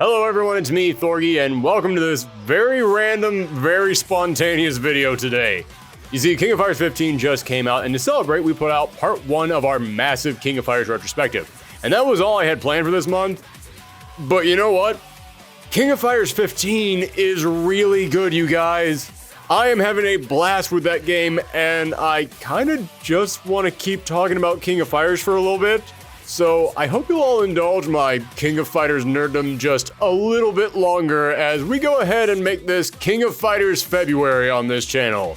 Hello everyone, it's me, Thorgy, and welcome to this very random, very spontaneous video today. You see, King of Fighters 15 just came out, and to celebrate, we put out part 1 of our massive King of Fighters retrospective. And that was all I had planned for this month. But you know what? King of Fighters 15 is really good, you guys. I am having a blast with that game, and I kind of just want to keep talking about King of Fighters for a little bit. So I hope you'll all indulge my King of Fighters nerddom just a little bit longer as we go ahead and make this King of Fighters February on this channel.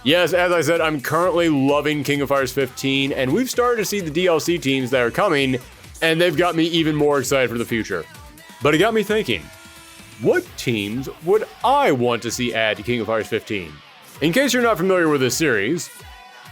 Yes, as I said, I'm currently loving King of Fighters 15, and we've started to see the DLC teams that are coming, and they've got me even more excited for the future. But it got me thinking, what teams would I want to see add to King of Fighters 15? In case you're not familiar with this series,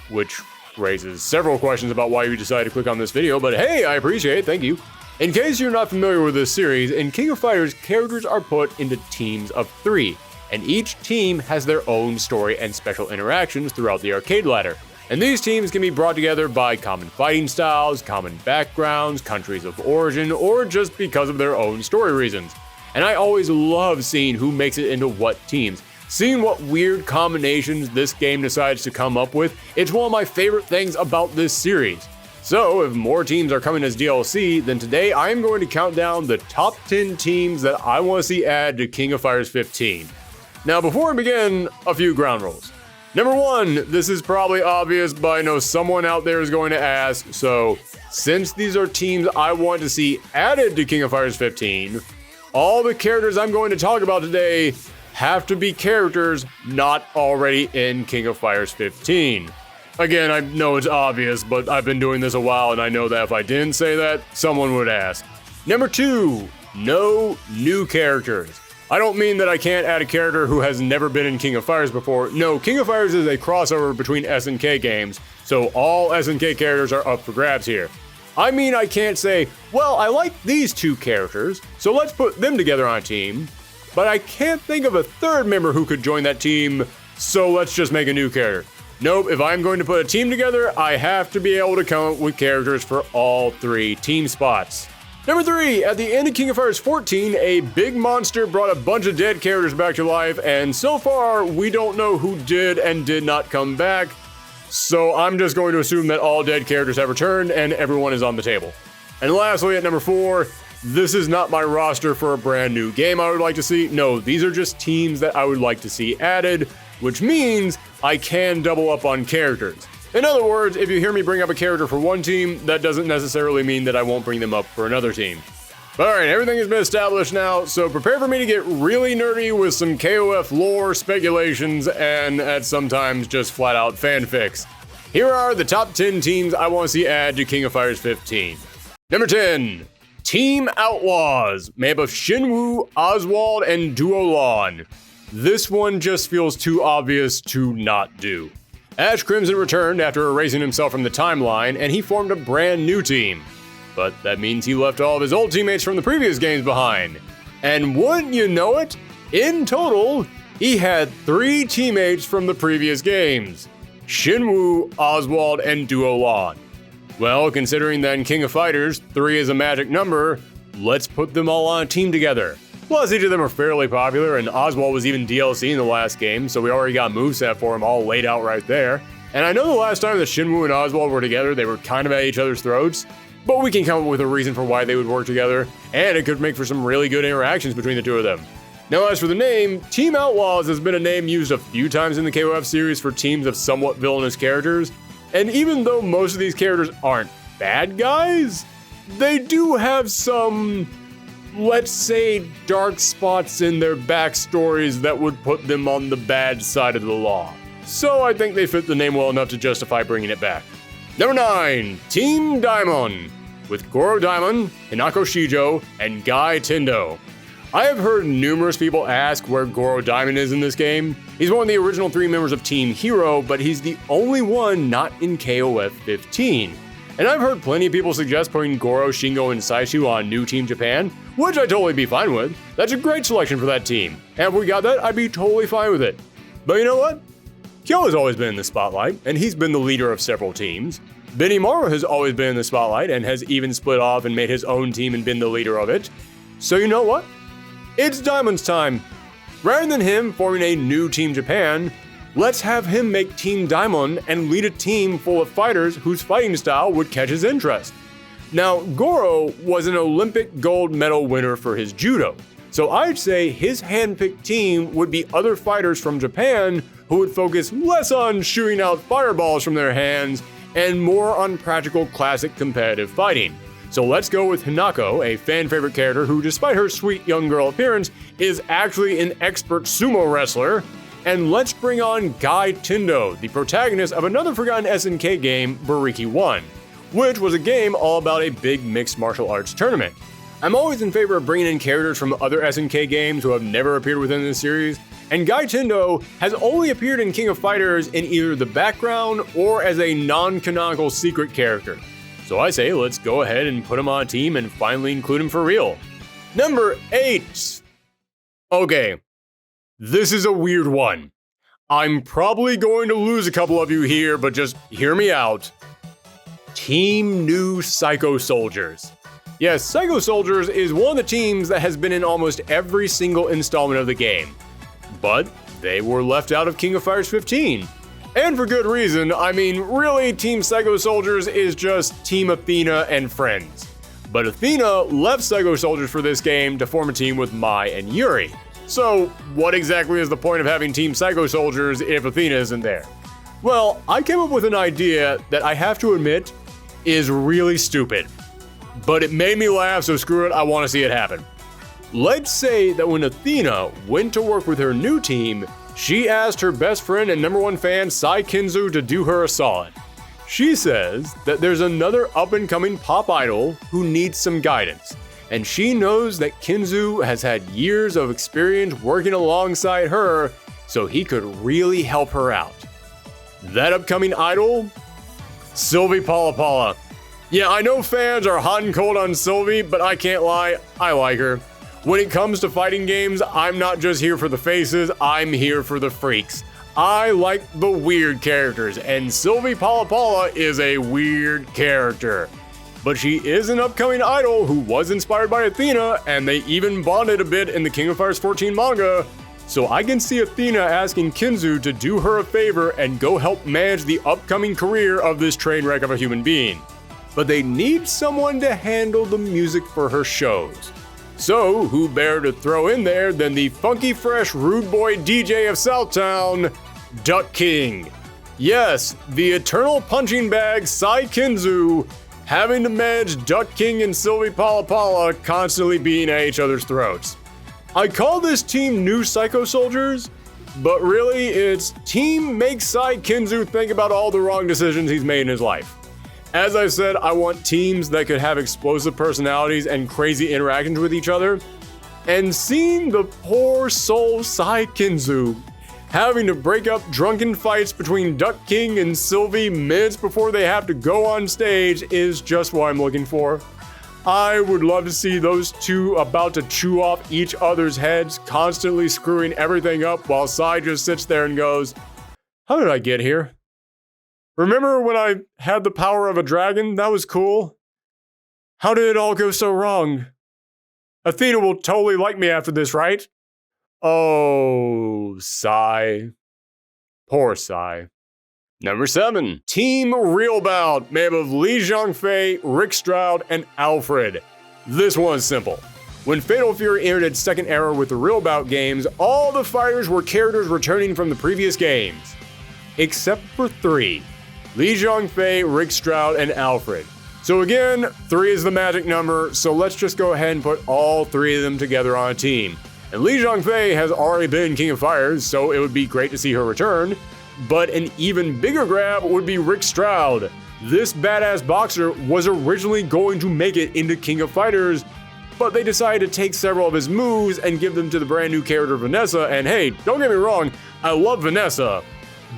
which raises several questions about why you decided to click on this video, but hey, I appreciate it, thank you. In case you're not familiar with this series, in King of Fighters, characters are put into teams of 3, and each team has their own story and special interactions throughout the arcade ladder. And these teams can be brought together by common fighting styles, common backgrounds, countries of origin, or just because of their own story reasons. And I always love seeing who makes it into what teams. Seeing what weird combinations this game decides to come up with, it's one of my favorite things about this series. So if more teams are coming as DLC, then today I am going to count down the top 10 teams that I want to see add to King of Fighters 15. Now before we begin, a few ground rules. Number 1, this is probably obvious, but I know someone out there is going to ask, so since these are teams I want to see added to King of Fighters 15, all the characters I'm going to talk about today have to be characters not already in King of Fighters 15. Again, I know it's obvious, but I've been doing this a while and I know that if I didn't say that, someone would ask. Number 2, no new characters. I don't mean that I can't add a character who has never been in King of Fighters before. No, King of Fighters is a crossover between SNK games, so all SNK characters are up for grabs here. I mean, I can't say, well, I like these 2 characters, so let's put them together on a team. But I can't think of a third member who could join that team, so let's just make a new character. Nope, if I'm going to put a team together, I have to be able to come up with characters for all 3 team spots. Number 3, at the end of King of Fighters 14, a big monster brought a bunch of dead characters back to life, and so far, we don't know who did and did not come back, so I'm just going to assume that all dead characters have returned and everyone is on the table. And lastly, at number 4, this is not my roster for a brand new game I would like to see. No, these are just teams that I would like to see added, which means I can double up on characters. In other words, if you hear me bring up a character for one team, that doesn't necessarily mean that I won't bring them up for another team. But alright, everything has been established now, so prepare for me to get really nerdy with some KOF lore, speculations, and at sometimes just flat out fanfics. Here are the top 10 teams I want to see add to King of Fighters 15. Number 10. Team Outlaws, made up of Shinwoo, Oswald, and Duolon. This one just feels too obvious to not do. Ash Crimson returned after erasing himself from the timeline, and he formed a brand new team. But that means he left all of his old teammates from the previous games behind. And wouldn't you know it, in total, he had 3 teammates from the previous games. Shinwoo, Oswald, and Duolon. Well, considering that in King of Fighters, 3 is a magic number, let's put them all on a team together. Plus, each of them are fairly popular, and Oswald was even DLC in the last game, so we already got moveset for him all laid out right there. And I know the last time that Shinwoo and Oswald were together, they were kind of at each other's throats, but we can come up with a reason for why they would work together, and it could make for some really good interactions between the 2 of them. Now, as for the name, Team Outlaws has been a name used a few times in the KOF series for teams of somewhat villainous characters. And even though most of these characters aren't bad guys, they do have some, let's say, dark spots in their backstories that would put them on the bad side of the law. So I think they fit the name well enough to justify bringing it back. Number 9, Team Daimon, with Goro Daimon, Hinako Shijo, and Guy Tendo. I have heard numerous people ask where Goro Daimon is in this game. He's one of the original 3 members of Team Hero, but he's the only one not in KOF 15. And I've heard plenty of people suggest putting Goro, Shingo, and Saishu on New Team Japan, which I'd totally be fine with. That's a great selection for that team. And if we got that, I'd be totally fine with it. But you know what? Kyo has always been in the spotlight, and he's been the leader of several teams. Benimaru has always been in the spotlight and has even split off and made his own team and been the leader of it. So you know what? It's Diamond's time. Rather than him forming a new Team Japan, let's have him make Team Diamond and lead a team full of fighters whose fighting style would catch his interest. Now, Goro was an Olympic gold medal winner for his judo, so I'd say his handpicked team would be other fighters from Japan who would focus less on shooting out fireballs from their hands and more on practical classic competitive fighting. So let's go with Hinako, a fan favorite character who, despite her sweet young girl appearance, is actually an expert sumo wrestler. And let's bring on Gai Tindo, the protagonist of another forgotten SNK game, Bariki 1, which was a game all about a big mixed martial arts tournament. I'm always in favor of bringing in characters from other SNK games who have never appeared within the series, and Gai Tindo has only appeared in King of Fighters in either the background or as a non-canonical secret character. So I say let's go ahead and put him on a team and finally include him for real. Number 8. Okay, this is a weird one. I'm probably going to lose a couple of you here, but just hear me out. Team New Psycho Soldiers. Yes, Psycho Soldiers is one of the teams that has been in almost every single installment of the game. But they were left out of King of Fighters 15. And for good reason. I mean, really, Team Psycho Soldiers is just Team Athena and friends. But Athena left Psycho Soldiers for this game to form a team with Mai and Yuri. So, what exactly is the point of having Team Psycho Soldiers if Athena isn't there? Well, I came up with an idea that I have to admit is really stupid. But it made me laugh, so screw it, I want to see it happen. Let's say that when Athena went to work with her new team, she asked her best friend and #1 fan, Sai Kinzu, to do her a solid. She says that there's another up-and-coming pop idol who needs some guidance, and she knows that Kinzu has had years of experience working alongside her, so he could really help her out. That upcoming idol? Sylvie Palapala. Yeah, I know fans are hot and cold on Sylvie, but I can't lie, I like her. When it comes to fighting games, I'm not just here for the faces, I'm here for the freaks. I like the weird characters, and Sylvie Palapala is a weird character. But she is an upcoming idol who was inspired by Athena, and they even bonded a bit in the King of Fighters 14 manga. So I can see Athena asking Kinzu to do her a favor and go help manage the upcoming career of this train wreck of a human being. But they need someone to handle the music for her shows. So, who better to throw in there than the funky fresh rude boy DJ of Southtown, Duck King. Yes, the eternal punching bag Sai Kinzu, having to manage Duck King and Sylvie Palapala constantly being at each other's throats. I call this team New Psycho Soldiers, but really it's Team Makes Sai Kinzu think about all the wrong decisions he's made in his life. As I said, I want teams that could have explosive personalities and crazy interactions with each other. And seeing the poor soul Sai Kinzu having to break up drunken fights between Duck King and Sylvie minutes before they have to go on stage is just what I'm looking for. I would love to see those two about to chew off each other's heads, constantly screwing everything up while Sai just sits there and goes, "How did I get here? Remember when I had the power of a dragon? That was cool. How did it all go so wrong? Athena will totally like me after this, right?" Oh, Sai. Poor Sai. Number 7. Team Real Bout, made up of Li Zhangfei, Rick Stroud, and Alfred. This one's simple. When Fatal Fury entered its second era with the Real Bout games, all the fighters were characters returning from the previous games. Except for 3. Li Zhangfei, Rick Stroud, and Alfred. So again, 3 is the magic number, so let's just go ahead and put all 3 of them together on a team. And Li Zhangfei has already been in King of Fighters, so it would be great to see her return. But an even bigger grab would be Rick Stroud. This badass boxer was originally going to make it into King of Fighters, but they decided to take several of his moves and give them to the brand new character Vanessa, and hey, don't get me wrong, I love Vanessa,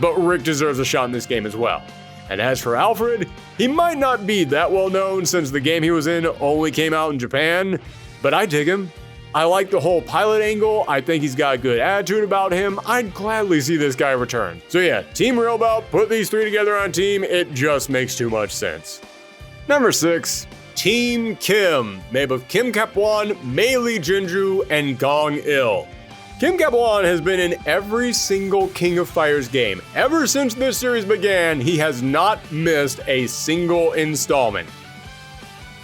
but Rick deserves a shot in this game as well. And as for Alfred, he might not be that well known since the game he was in only came out in Japan, but I dig him. I like the whole pilot angle, I think he's got a good attitude about him, I'd gladly see this guy return. So yeah, Team Real Bout, put these 3 together on a team, it just makes too much sense. Number 6. Team Kim, made of Kim Cap-1, Mei Lee Jinju, and Gong Il. Kim Cap-1 has been in every single King of Fighters game. Ever since this series began, he has not missed a single installment.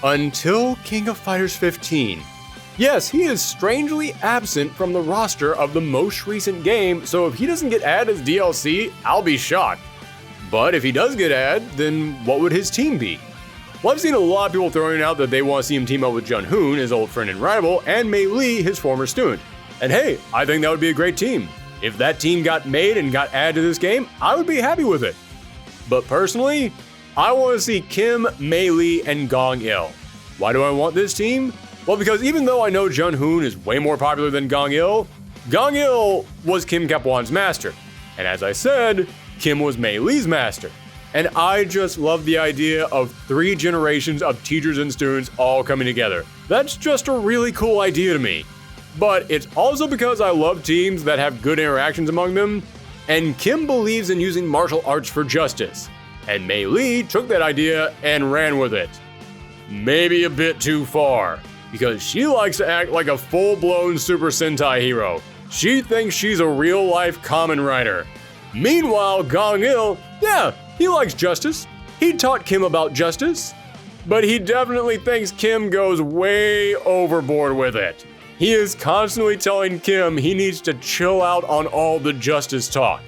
Until King of Fighters 15. Yes, he is strangely absent from the roster of the most recent game, so if he doesn't get added as DLC, I'll be shocked. But if he does get added, then what would his team be? Well, I've seen a lot of people throwing out that they want to see him team up with Jun Hoon, his old friend and rival, and Mei Lee, his former student. And hey, I think that would be a great team. If that team got made and got added to this game, I would be happy with it. But personally, I want to see Kim, Mei Lee, and Gong Il. Why do I want this team? Well, because even though I know Jun Hoon is way more popular than Gong Il was Kim Cap-1's master. And as I said, Kim was Mei Lee's master. And I just love the idea of 3 generations of teachers and students all coming together. That's just a really cool idea to me. But it's also because I love teams that have good interactions among them, and Kim believes in using martial arts for justice. And Mei Lee took that idea and ran with it. Maybe a bit too far, because she likes to act like a full-blown Super Sentai hero. She thinks she's a real-life Kamen Rider. Meanwhile, Gong Il, yeah, he likes justice. He taught Kim about justice. But he definitely thinks Kim goes way overboard with it. He is constantly telling Kim he needs to chill out on all the justice talk.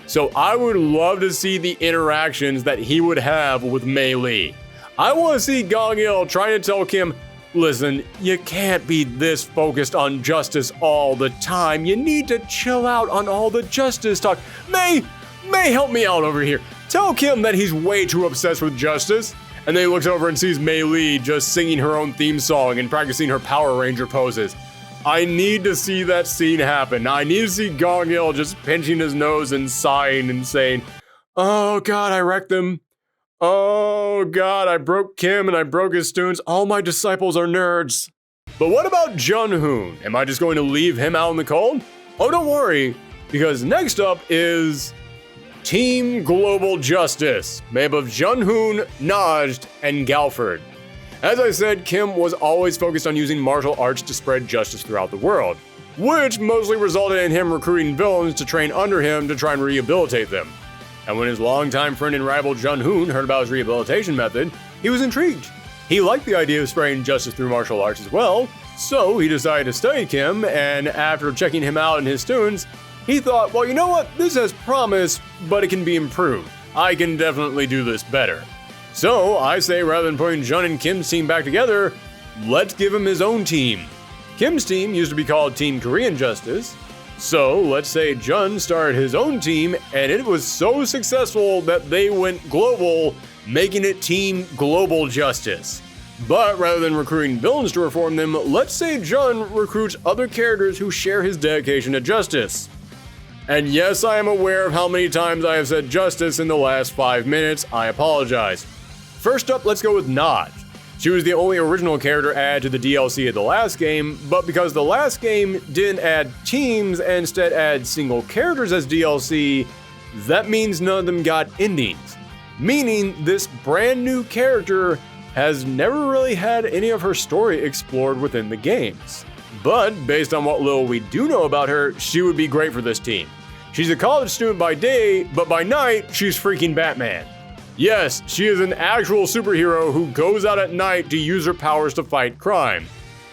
So I would love to see the interactions that he would have with Mei Lee. I want to see Gong Il trying to tell Kim, listen, you can't be this focused on justice all the time. You need to chill out on all the justice talk. Mei, help me out over here. Tell Kim that he's way too obsessed with justice. And then he looks over and sees Mei Lee just singing her own theme song and practicing her Power Ranger poses. I need to see that scene happen. I need to see Gong Il just pinching his nose and sighing and saying, oh God, I wrecked them. Oh God, I broke Kim and I broke his students. All my disciples are nerds. But what about Jun Hoon? Am I just going to leave him out in the cold? Oh, don't worry, because next up is Team Global Justice, made of Jun Hoon, Najd, and Galford. As I said, Kim was always focused on using martial arts to spread justice throughout the world, which mostly resulted in him recruiting villains to train under him to try and rehabilitate them. And when his longtime friend and rival Jun Hoon heard about his rehabilitation method, he was intrigued. He liked the idea of spreading justice through martial arts as well, so he decided to study Kim, and after checking him out and his students, he thought, well, you know what, this has promise, but it can be improved. I can definitely do this better. So I say rather than putting Jun and Kim's team back together, let's give him his own team. Kim's team used to be called Team Korean Justice, so let's say Jun started his own team and it was so successful that they went global, making it Team Global Justice. But rather than recruiting villains to reform them, let's say Jun recruits other characters who share his dedication to justice. And yes, I am aware of how many times I have said justice in the last 5 minutes. I apologize. First up, let's go with Najd. She was the only original character added to the DLC of the last game, but because the last game didn't add teams and instead add single characters as DLC, that means none of them got endings. Meaning this brand new character has never really had any of her story explored within the games. But based on what little we do know about her, she would be great for this team. She's a college student by day, but by night, she's freaking Batman. Yes, she is an actual superhero who goes out at night to use her powers to fight crime.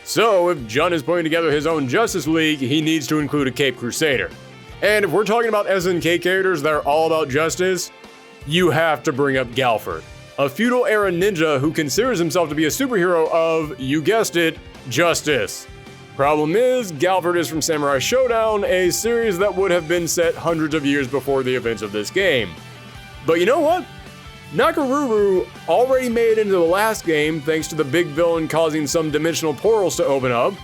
So if Jun is putting together his own Justice League, he needs to include a Cape Crusader. And if we're talking about SNK characters that are all about justice, you have to bring up Galford, a feudal-era ninja who considers himself to be a superhero of, you guessed it, justice. Problem is, Galford is from Samurai Showdown, a series that would have been set hundreds of years before the events of this game. But you know what? Nakaruru already made it into the last game thanks to the big villain causing some dimensional portals to open up,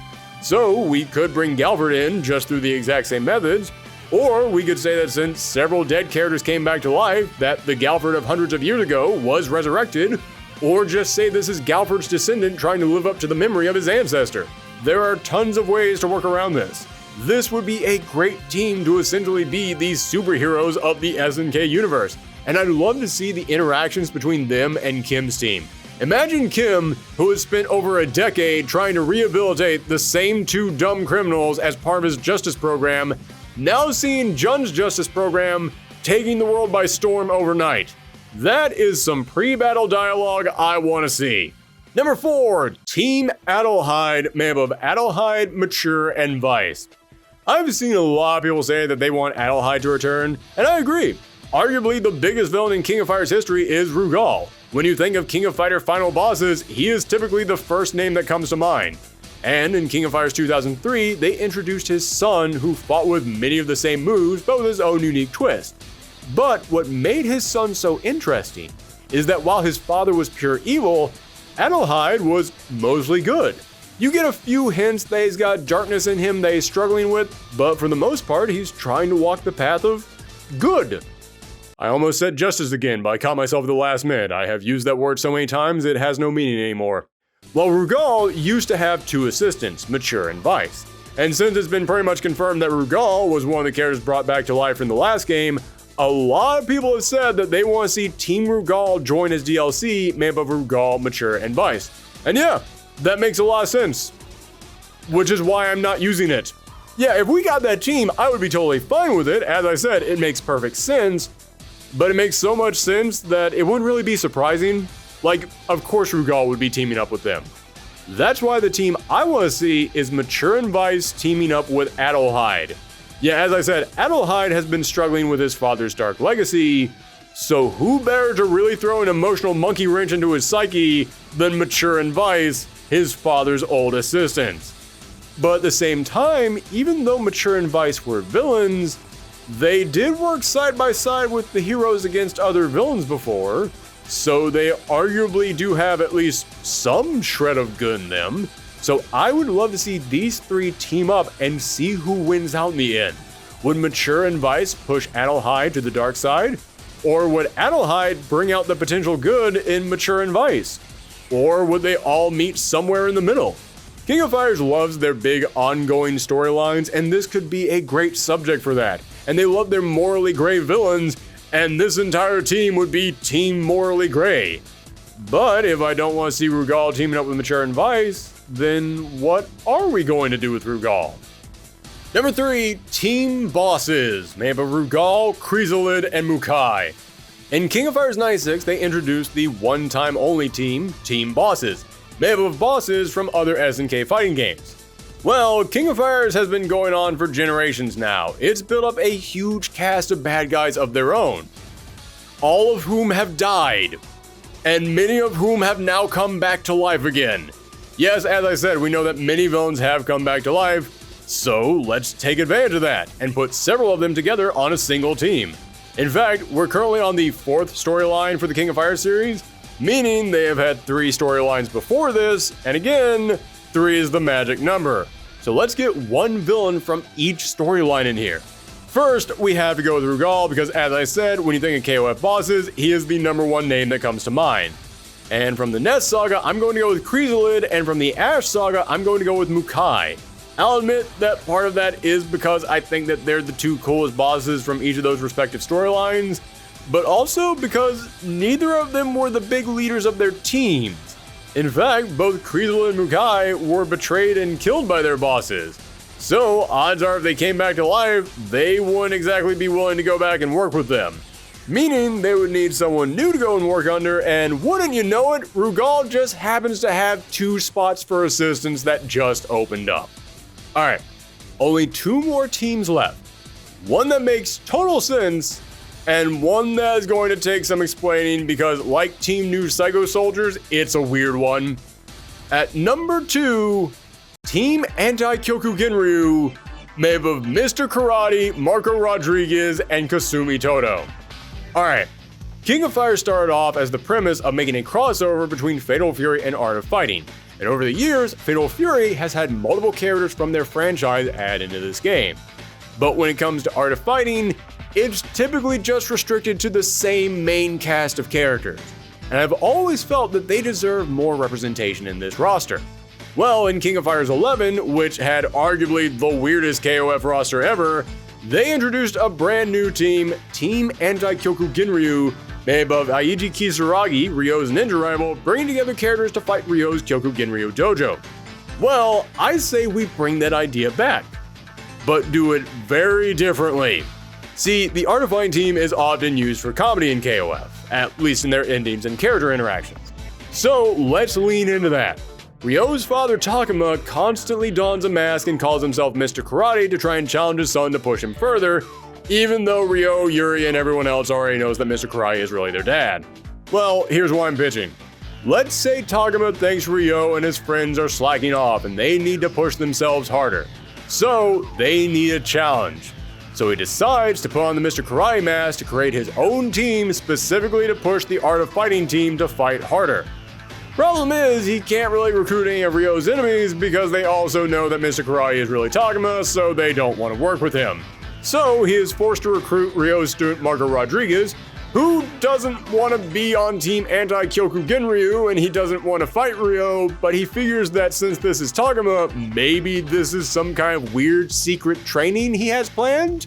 so we could bring Galford in just through the exact same methods, or we could say that since several dead characters came back to life, that the Galford of hundreds of years ago was resurrected, or just say this is Galford's descendant trying to live up to the memory of his ancestor. There are tons of ways to work around this. This would be a great team to essentially be these superheroes of the SNK universe, and I'd love to see the interactions between them and Kim's team. Imagine Kim, who has spent over a decade trying to rehabilitate the same two dumb criminals as part of his justice program, now seeing Jun's justice program taking the world by storm overnight. That is some pre-battle dialogue I want to see. Number 4, Team Adelheid, made up of Adelheid, Mature, and Vice. I've seen a lot of people say that they want Adelheid to return, and I agree. Arguably, the biggest villain in King of Fighters history is Rugal. When you think of King of Fighters final bosses, he is typically the first name that comes to mind. And in King of Fighters 2003, they introduced his son, who fought with many of the same moves, but with his own unique twist. But what made his son so interesting is that while his father was pure evil, Adelheid was mostly good. You get a few hints that he's got darkness in him that he's struggling with, but for the most part, he's trying to walk the path of good. I almost said justice again, but I caught myself at the last minute. I have used that word so many times it has no meaning anymore. Well, Rugal used to have 2 assistants, Mature and Vice. And since it's been pretty much confirmed that Rugal was one of the characters brought back to life in the last game, a lot of people have said that they want to see Team Rugal join as DLC made up of Rugal, Mature, and Vice. And yeah, that makes a lot of sense. Which is why I'm not using it. Yeah, if we got that team, I would be totally fine with it. As I said, it makes perfect sense. But it makes so much sense that it wouldn't really be surprising. Like, of course Rugal would be teaming up with them. That's why the team I want to see is Mature and Vice teaming up with Adelheid. Yeah, as I said, Adelheid has been struggling with his father's dark legacy, so who better to really throw an emotional monkey wrench into his psyche than Mature and Vice, his father's old assistants. But at the same time, even though Mature and Vice were villains, they did work side by side with the heroes against other villains before, so they arguably do have at least some shred of good in them. So I would love to see these 3 team up and see who wins out in the end. Would Mature and Vice push Adelheid to the dark side? Or would Adelheid bring out the potential good in Mature and Vice? Or would they all meet somewhere in the middle? King of Fighters loves their big ongoing storylines, and this could be a great subject for that. And they love their morally gray villains, and this entire team would be Team Morally Gray. But if I don't want to see Rugal teaming up with Mature and Vice, then what are we going to do with Rugal? Number 3, Team Bosses, made up of Rugal, Chrysalid, and Mukai. In King of Fighters 96, they introduced the one-time only team, Team Bosses, made up of bosses from other SNK fighting games. Well, King of Fighters has been going on for generations now. It's built up a huge cast of bad guys of their own, all of whom have died, and many of whom have now come back to life again. Yes, as I said, we know that many villains have come back to life, so let's take advantage of that and put several of them together on a single team. In fact, we're currently on the 4th storyline for the King of Fighters series, meaning they have had 3 storylines before this, and again, 3 is the magic number. So let's get one villain from each storyline in here. First, we have to go with Rugal because, as I said, when you think of KOF bosses, he is the #1 name that comes to mind. And from the Ness Saga, I'm going to go with Chrysalid, and from the Ash Saga, I'm going to go with Mukai. I'll admit that part of that is because I think that they're the 2 coolest bosses from each of those respective storylines, but also because neither of them were the big leaders of their teams. In fact, both Chrysalid and Mukai were betrayed and killed by their bosses. So, odds are if they came back to life, they wouldn't exactly be willing to go back and work with them. Meaning, they would need someone new to go and work under, and wouldn't you know it, Rugal just happens to have 2 spots for assistants that just opened up. Alright, only 2 more teams left. One that makes total sense, and one that is going to take some explaining because, like Team New Psycho Soldiers, it's a weird one. At number 2, Team Anti-Kyoku Genryu, made up of Mr. Karate, Marco Rodriguez, and Kasumi Toto. Alright, King of Fighters started off as the premise of making a crossover between Fatal Fury and Art of Fighting. And over the years, Fatal Fury has had multiple characters from their franchise add into this game. But when it comes to Art of Fighting, it's typically just restricted to the same main cast of characters, and I've always felt that they deserve more representation in this roster. Well, in King of Fighters 11, which had arguably the weirdest KOF roster ever, they introduced a brand new team, Team Anti-Kyoku Genryu, made above Aiji Kisaragi, Ryo's ninja rival, bringing together characters to fight Ryo's Kyoku Genryo Dojo. Well, I say we bring that idea back, but do it very differently. See, the Art of Fighting team is often used for comedy in KOF, at least in their endings and character interactions. So let's lean into that. Ryo's father Takuma constantly dons a mask and calls himself Mr. Karate to try and challenge his son to push him further, even though Ryo, Yuri, and everyone else already knows that Mr. Karate is really their dad. Well, here's what I'm pitching. Let's say Takuma thinks Ryo and his friends are slacking off and they need to push themselves harder. So they need a challenge. So he decides to put on the Mr. Karate mask to create his own team specifically to push the Art of Fighting team to fight harder. Problem is, he can't really recruit any of Ryo's enemies because they also know that Mr. Karate is really Takuma, so they don't want to work with him. So he is forced to recruit Ryo's student Marco Rodriguez, who doesn't want to be on Team Anti-Kyoku Genryu and he doesn't want to fight Ryo, but he figures that since this is Takuma, maybe this is some kind of weird secret training he has planned?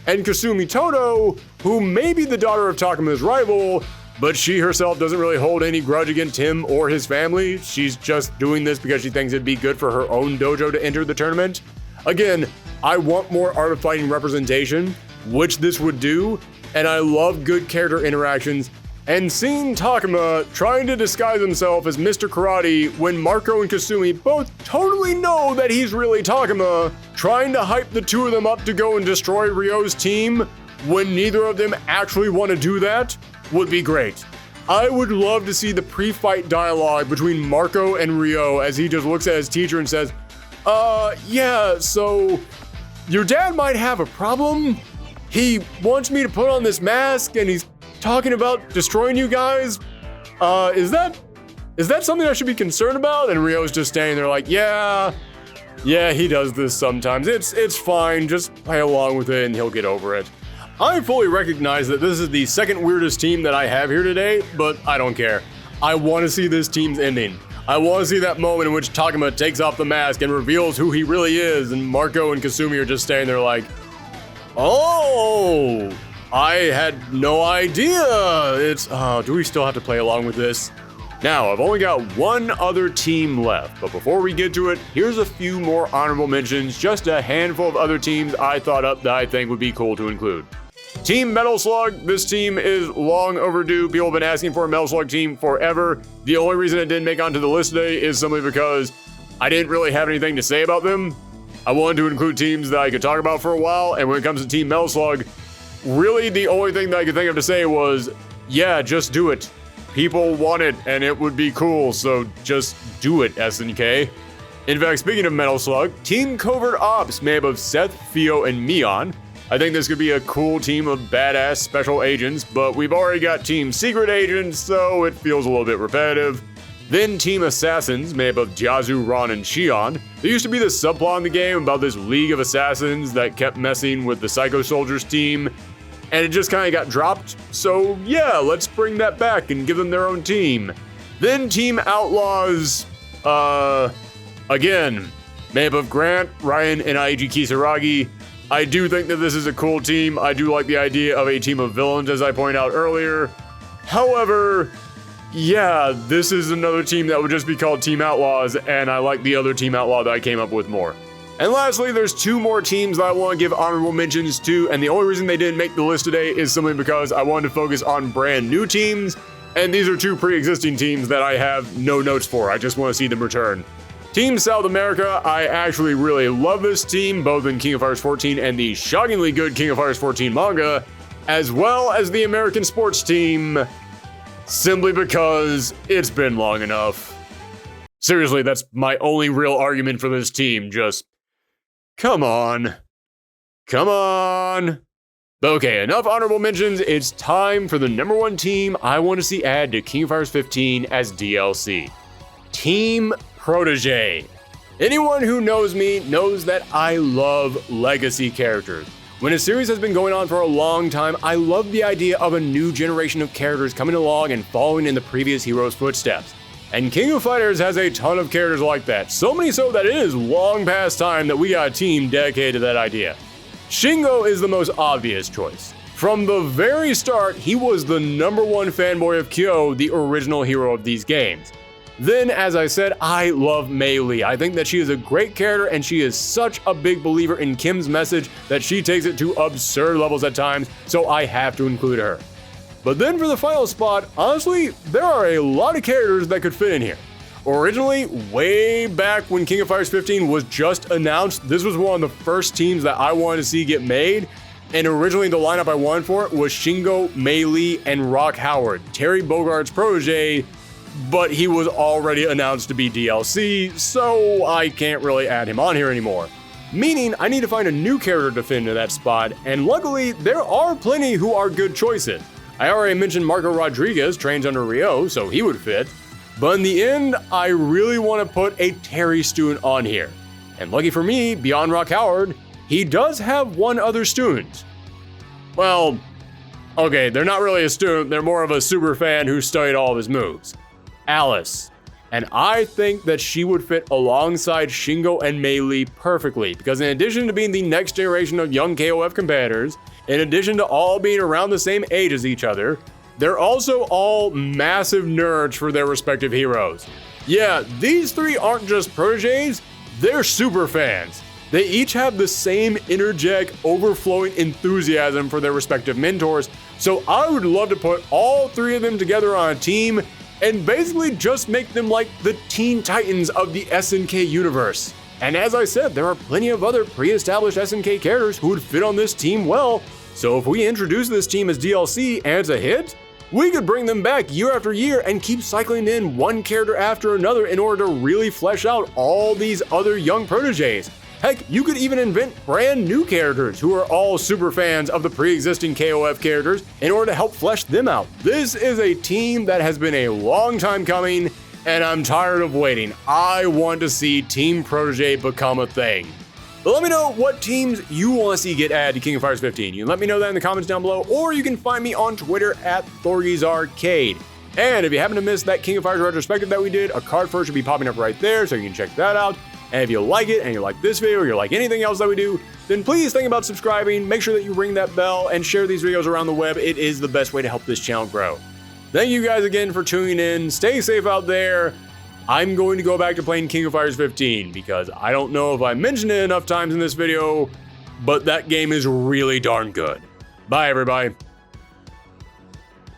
And Kasumi Toto, who may be the daughter of Takuma's rival, but she herself doesn't really hold any grudge against him or his family. She's just doing this because she thinks it'd be good for her own dojo to enter the tournament. Again, I want more Art of Fighting representation, which this would do, and I love good character interactions. And seeing Takuma trying to disguise himself as Mr. Karate when Marco and Kasumi both totally know that he's really Takuma, trying to hype the two of them up to go and destroy Ryo's team when neither of them actually want to do that, would be great. I would love to see the pre-fight dialogue between Marco and Ryo as he just looks at his teacher and says, yeah, so your dad might have a problem. He wants me to put on this mask and he's talking about destroying you guys. Is that something I should be concerned about? And Ryo's just standing there like, yeah, he does this sometimes. It's fine, just play along with it and he'll get over it. I fully recognize that this is the second weirdest team that I have here today, but I don't care. I want to see this team's ending. I want to see that moment in which Takuma takes off the mask and reveals who he really is, and Marco and Kasumi are just standing there like, oh, I had no idea. Do we still have to play along with this? Now, I've only got one other team left, but before we get to it, here's a few more honorable mentions, just a handful of other teams I thought up that I think would be cool to include. Team Metal Slug, this team is long overdue. People have been asking for a Metal Slug team forever. The only reason it didn't make onto the list today is simply because I didn't really have anything to say about them. I wanted to include teams that I could talk about for a while, and when it comes to Team Metal Slug, really the only thing that I could think of to say was, yeah, just do it. People want it, and it would be cool, so just do it, SNK. In fact, speaking of Metal Slug, Team Covert Ops, made up of Seth, Theo, and Mion. I think this could be a cool team of badass special agents, but we've already got Team Secret Agents, so it feels a little bit repetitive. Then Team Assassins, made up of Jiazu, Ron, and Shion. There used to be this subplot in the game about this League of Assassins that kept messing with the Psycho Soldiers team, and it just kind of got dropped, so yeah, let's bring that back and give them their own team. Then Team Outlaws, again, made up of Grant, Ryan, and Aiji Kisaragi. I do think that this is a cool team. I do like the idea of a team of villains, as I pointed out earlier. However, yeah, this is another team that would just be called Team Outlaws, and I like the other Team Outlaw that I came up with more. And lastly, there's two more teams that I want to give honorable mentions to, and the only reason they didn't make the list today is simply because I wanted to focus on brand new teams, and these are two pre-existing teams that I have no notes for. I just want to see them return. Team South America, I actually really love this team, both in King of Fighters 14 and the shockingly good King of Fighters 14 manga, as well as the American sports team, simply because it's been long enough. Seriously, that's my only real argument for this team, just come on. Come on. Okay, enough honorable mentions. It's time for the number one team I want to see add to King of Fighters 15 as DLC. Team Protege. Anyone who knows me knows that I love legacy characters. When a series has been going on for a long time, I love the idea of a new generation of characters coming along and following in the previous hero's footsteps. And King of Fighters has a ton of characters like that, so many so that it is long past time that we got a team dedicated to that idea. Shingo is the most obvious choice. From the very start, he was the #1 fanboy of Kyo, the original hero of these games. Then, as I said, I love Mei Lee. I think that she is a great character, and she is such a big believer in Kim's message that she takes it to absurd levels at times, so I have to include her. But then for the final spot, honestly, there are a lot of characters that could fit in here. Originally, way back when King of Fighters 15 was just announced, this was one of the first teams that I wanted to see get made. And originally the lineup I wanted for it was Shingo, Mei Lee, and Rock Howard, Terry Bogart's protege, but he was already announced to be DLC, so I can't really add him on here anymore. Meaning I need to find a new character to fit into that spot, and luckily there are plenty who are good choices. I already mentioned Marco Rodriguez trains under Ryo, so he would fit. But in the end, I really want to put a Terry student on here. And lucky for me, beyond Rock Howard, he does have one other student. Well, okay, they're not really a student, they're more of a super fan who studied all of his moves. Alice. And I think that she would fit alongside Shingo and Mei Lee perfectly, because in addition to being the next generation of young KOF competitors, in addition to all being around the same age as each other, they're also all massive nerds for their respective heroes. Yeah, these three aren't just proteges, they're super fans. They each have the same energetic, overflowing enthusiasm for their respective mentors, so I would love to put all three of them together on a team and basically just make them like the Teen Titans of the SNK universe. And as I said, there are plenty of other pre-established SNK characters who would fit on this team well, so if we introduce this team as DLC and it's a hit, we could bring them back year after year and keep cycling in one character after another in order to really flesh out all these other young proteges. Heck, you could even invent brand new characters who are all super fans of the pre-existing KOF characters in order to help flesh them out. This is a team that has been a long time coming, and I'm tired of waiting. I want to see Team Protege become a thing. But let me know what teams you want to see get added to King of Fighters 15. You can let me know that in the comments down below, or you can find me on Twitter at Thorgy's Arcade. And if you happen to miss that King of Fighters retrospective that we did, a card for it should be popping up right there, so you can check that out. And if you like it, and you like this video, or you like anything else that we do, then please think about subscribing, make sure that you ring that bell, and share these videos around the web. It is the best way to help this channel grow. Thank you guys again for tuning in. Stay safe out there. I'm going to go back to playing King of Fighters 15, because I don't know if I mentioned it enough times in this video, but that game is really darn good. Bye, everybody.